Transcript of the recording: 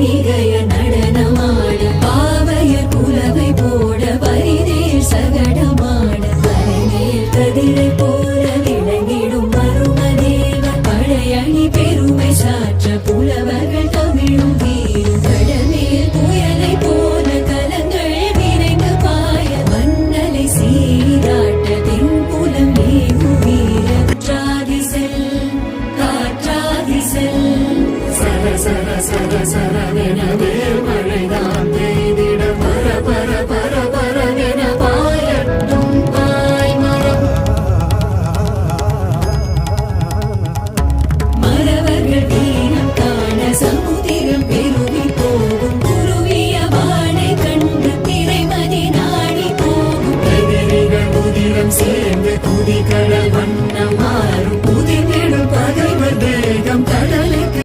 வணிகைய நடனமாட பாவைய குலவை போட பரிதேர் சகடமாட மலைமேல் கதிரை போல விளங்கிடும் மருமதேவ பழையணி பெருமை சாற்ற புலவர்கள் தமிழும் வீரும் கடமேல் புயலை போல கலங்கள் விரைந்து பாய மன்னலை சீராட்ட தென்புலம் ஏகும் வீர காற்றாதி செல் சர சர சர சரவென வேல்மழை